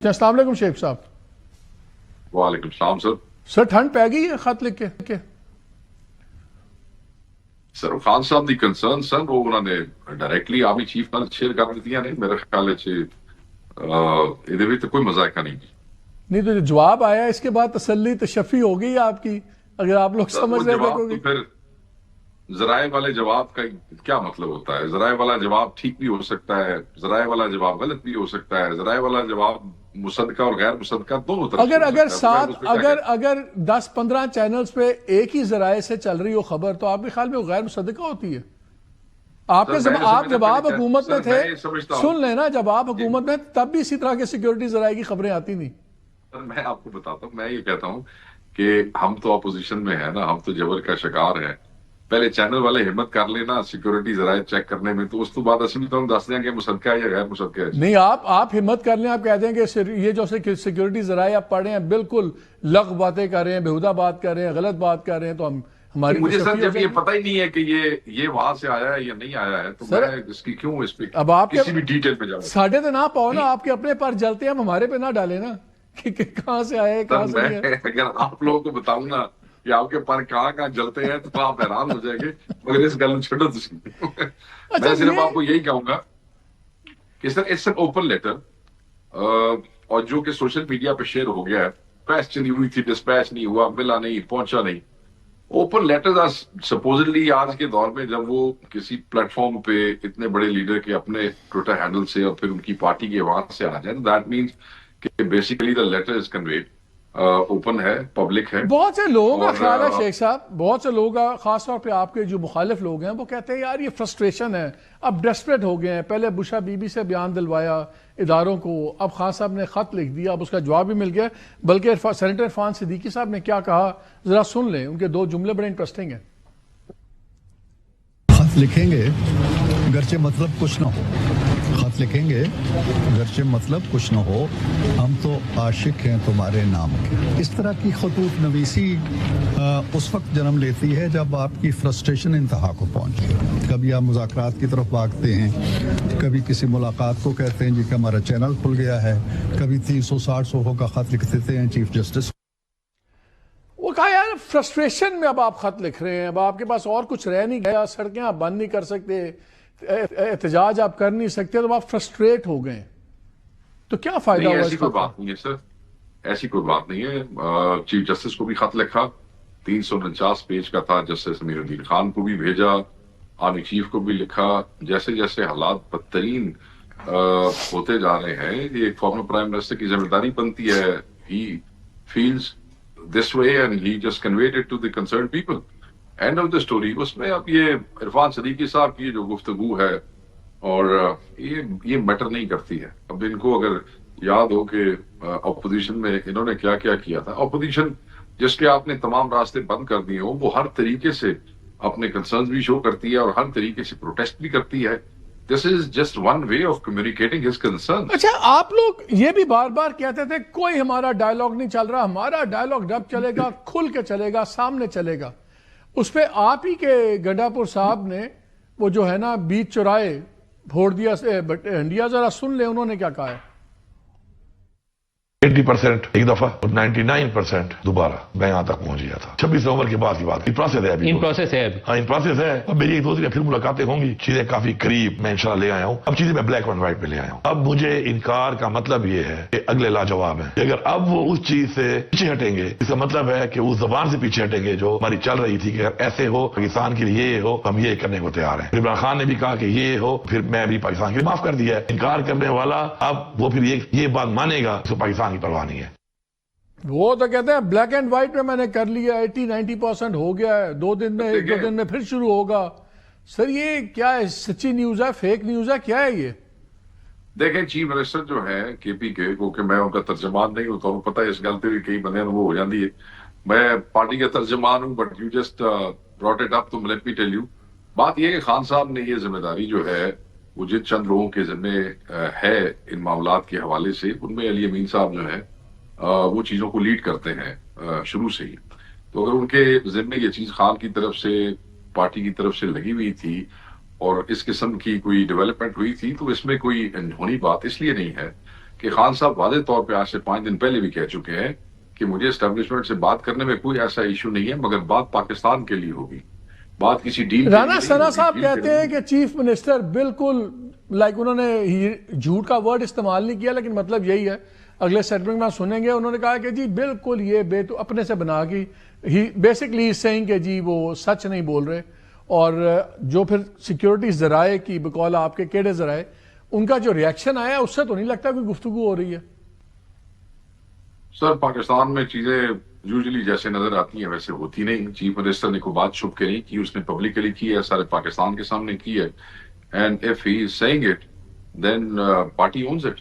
السلام علیکم شیخ صاحب. وعلیکم السلام سر. سر ٹھنڈ پی گئی ہے خط لکھ کے؟ سر خان صاحب دی کنسرن سن وہ انہوں نے ڈائریکٹلی آرمی چیف نال شیئر کر دتیاں نے. میرے خیال وچ ਇਹਦੇ ਵਿੱਚ کوئی مذاق نہیں. نہیں تو جو جواب آیا اس کے بعد تسلی تشفی ہو گئی آپ کی اگر آپ لوگ سمجھ رہے تھے تو پھر ذرائع والے جواب کا کیا مطلب ہوتا ہے؟ ذرائع والا جواب ٹھیک بھی ہو سکتا ہے, ذرائع والا جواب غلط بھی ہو سکتا ہے, ذرائع والا جواب مصدقہ اور غیر مصدقہ دونوں طرف. اگر 10-15 چینلز پہ ایک ہی ذرائع سے چل رہی ہو خبر تو آپ کے خیال میں وہ غیر مصدقہ ہوتی ہے؟ آپ جب آپ حکومت میں تھے, سن لینا, جب آپ حکومت میں تب بھی اسی طرح کے سیکیورٹی ذرائع کی خبریں آتی نہیں. سر میں آپ کو بتاتا ہوں, میں یہ کہتا ہوں کہ ہم تو اپوزیشن میں ہیں نا, ہم تو جبر کا شکار ہیں. پہلے چینل والے ہمت کر لینا سیکیورٹی ذرائع چیک کرنے میں, تو اس تو بعد اصل تو ہم دس دیں کہ مصدقہ ہے یا غیر مصدقہ ہے. نہیں, آپ ہمت کر لیں, آپ کہہ دیں کہ یہ جو سیکیورٹی ذرائع آپ پڑھ رہے ہیں بالکل لغو باتیں کر رہے ہیں, بیہودہ بات کر رہے ہیں, غلط بات کر رہے ہیں, تو ہم ہماری مجھے سر جب یہ پتہ ہی نہیں ہے کہ یہ وہاں سے آیا ہے یا نہیں آیا ہے تو میں اس کی کیوں اس پہ کسی بھی ڈیٹیل پہ جاؤں. ساڑھے تو نہ پاؤ نا, آپ کے اپنے پر جلتے ہیں, ہم ہمارے پہ نہ ڈالیں نا کہ کہاں سے آئے کہاں سے نہیں ہے. اگر آپ لوگوں کو بتاؤں نا کہ آپ کے پر کہاں جلتے ہیں تو آپ حیران ہو جائیں گے, مگر اس گل چھوڑو تسی. میں صرف آپ کو یہی کہوں گا کہ sir it's an open letter, اور جو کہ سوشل میڈیا پہ شیئر ہو گیا ہے, پریس چلی ہوئی تھی, ڈسپیچ نہیں ہوا, ملا نہیں, پہنچا نہیں. اوپن لیٹرز سپوزڈلی آج کے دور میں جب وہ کسی پلیٹ فارم پہ اتنے بڑے لیڈر کے اپنے ٹویٹر ہینڈل سے اور پھر ان کی پارٹی کے وہاں سے آ جائے, دیٹ مینس کہ basically the letter is conveyed, open ہے, پبلک ہے. بہت سے لوگوں کا خیال ہے شیخ صاحب, بہت سے لوگوں کا, خاص طور پہ آپ کے جو مخالف لوگ ہیں وہ کہتے ہیں یار یہ فرسٹریشن ہے, اب ڈیسپریٹ ہو گئے ہیں. پہلے بشا بی بی سے بیان دلوایا اداروں کو, اب خان صاحب نے خط لکھ دیا, اب اس کا جواب بھی مل گیا. بلکہ سینیٹر عرفان صدیقی صاحب نے کیا کہا ذرا سن لیں, ان کے 2 جملے بڑے انٹرسٹنگ ہیں. خط لکھیں گے گرچہ مطلب کچھ نہ ہو, خط لکھیں گے گرچہ مطلب کچھ نہ ہو, ہم تو عاشق ہیں تمہارے نام کے. اس طرح کی خطوط نویسی اس وقت جنم لیتی ہے جب آپ کی فرسٹریشن انتہا کو پہنچے. کبھی آپ مذاکرات کی طرف بھاگتے ہیں, کبھی کسی ملاقات کو کہتے ہیں جی کہ ہمارا چینل کھل گیا ہے, کبھی 360 صفحوں کا خط لکھ دیتے ہیں چیف جسٹس. وہ کہا یار فرسٹریشن میں اب آپ خط لکھ رہے ہیں, اب آپ کے پاس اور کچھ رہ نہیں گیا, سڑکیں آپ بند نہیں کر سکتے, احتجاج آپ کر نہیں سکتے, تو آپ فرسٹریٹ ہو گئے, تو کیا فائدہ ہوا؟ ایسی کوئی بات نہیں ہے سر, ایسی کوئی بات نہیں ہے. چیف جسٹس کو بھی خط لکھا, 349 پیج کا تھا, جسٹس امیر الدین خان کو بھی بھیجا, آرمی چیف کو بھی لکھا. جیسے جیسے حالات بدترین ہوتے جا رہے ہیں, یہ ایک فارمر پرائم منسٹر کی ذمہ داری بنتی ہے. He feels this way and he just conveyed it to the concern people. End of the story. اس میں اب یہ عرفان صدیقی صاحب کی جو گفتگو ہے, اور یہ میٹر نہیں کرتی ہے. اب ان کو اگر یاد ہو کہ اپوزیشن میں انہوں نے کیا کیا کیا تھا, اپوزیشن جس کے آپ نے تمام راستے بند کر دیے ہوں, وہ ہر طریقے سے اپنے کنسرنز بھی شو کرتی ہے اور ہر طریقے سے پروٹیسٹ بھی کرتی ہے. This is just one way of communicating his concern. اچھا, آپ لوگ یہ بھی بار بار کہتے تھے کوئی ہمارا ڈائلاگ نہیں چل رہا, ہمارا ڈائلاگ ڈب چلے گا, کھل کے چلے گا, سامنے چلے گا. اس پہ آپ ہی کے گڈھا پور صاحب نے وہ جو ہے نا بیچ چورائے بھوڑ دیا انڈیا, ذرا سن لیں انہوں نے کیا کہا ہے. 80% ایک دفعہ اور 99% دوبارہ میں یہاں تک پہنچ گیا تھا. 26 نومبر کے بعد کی بات, ان پروسیس ہے ابھی, ان پروسیس ہے. ہاں ان پروسیس ہے. اب میری ایک دوسری پھر ملاقاتیں ہوں گی, چیزیں کافی قریب میں انشاءاللہ لے آیا ہوں. اب چیزیں میں بلیک اینڈ وائٹ پہ لے آیا ہوں. اب مجھے انکار کا مطلب یہ ہے کہ اگلے لاجواب ہیں. اگر اب وہ اس چیز سے پیچھے ہٹیں گے, اس کا مطلب ہے کہ اس زبان سے پیچھے ہٹیں گے جو ہماری چل رہی تھی کہ اگر ایسے ہو پاکستان کے لیے یہ ہو, ہم یہ کرنے کو تیار ہیں. عمران خان نے بھی کہا کہ یہ ہو, پھر میں بھی پاکستان کے لیے معاف کر دیا ہے. انکار کرنے والا اب وہ پھر یہ بات مانے گا کہ پاکستان کی پرواہ نہیں ہے. وہ تو کہتے ہیں بلیک اینڈ وائٹ میں نے کر لیا, 80-90% ہو گیا ہے, 2 دن میں 1-2 دن میں پھر شروع ہوگا. سر یہ کیا ہے, سچی نیوز ہے, فیک نیوز ہے, کیا ہے یہ؟ دیکھیں چیف منسٹر جو ہے کے پی کے, کیونکہ میں ان کا ترجمان نہیں ہوتا ہوں, پتہ ہے اس غلطی بھی کئی بندے وہ ہو جاتی ہے. میں پارٹی کا ترجمان ہوں, but you just brought it up, تو لیٹ می ٹیل یو. بات یہ کہ خان صاحب نے یہ ذمہ داری جو ہے وہ جن چند لوگوں کے ذمہ ہے ان معاملات کے حوالے سے, ان میں علی امین صاحب جو ہے وہ چیزوں کو لیڈ کرتے ہیں شروع سے ہی. تو اگر ان کے ذمہ یہ چیز خان کی طرف سے, پارٹی کی طرف سے لگی ہوئی تھی اور اس قسم کی کوئی ڈیولپمنٹ ہوئی تھی, تو اس میں کوئی انہونی بات اس لیے نہیں ہے کہ خان صاحب واضح طور پہ آج سے 5 دن پہلے بھی کہہ چکے ہیں کہ مجھے اسٹیبلشمنٹ سے بات کرنے میں کوئی ایسا ایشو نہیں ہے، مگر بات پاکستان کے لیے ہوگی، بات کسی ڈیل رانا ثنا صاحب کہتے ہیں کہ چیف منسٹر بالکل انہوں نے جھوٹ کا ورڈ استعمال نہیں کیا، لیکن مطلب یہی ہے، اگلے سیگمنٹ میں سنیں گے، انہوں نے کہا کہ جی بالکل یہ اپنے سے بنا کی بیسکلی سینگ کہ جی وہ سچ نہیں بول رہے، اور جو پھر سیکیورٹی ذرائع کی بقول آپ کے کیڑے ذرائع، ان کا جو ریاکشن آیا اس سے تو نہیں لگتا کوئی گفتگو ہو رہی ہے۔ سر پاکستان میں چیزیں یوزلی جیسے نظر آتی ہیں ویسے ہوتی نہیں، چیف منسٹر نے کوئی بات چھپ کے نہیں کی، اس نے پبلکلی کی ہے، سارے پاکستان کے سامنے کی ہے، and if he is seeing it then party owns it.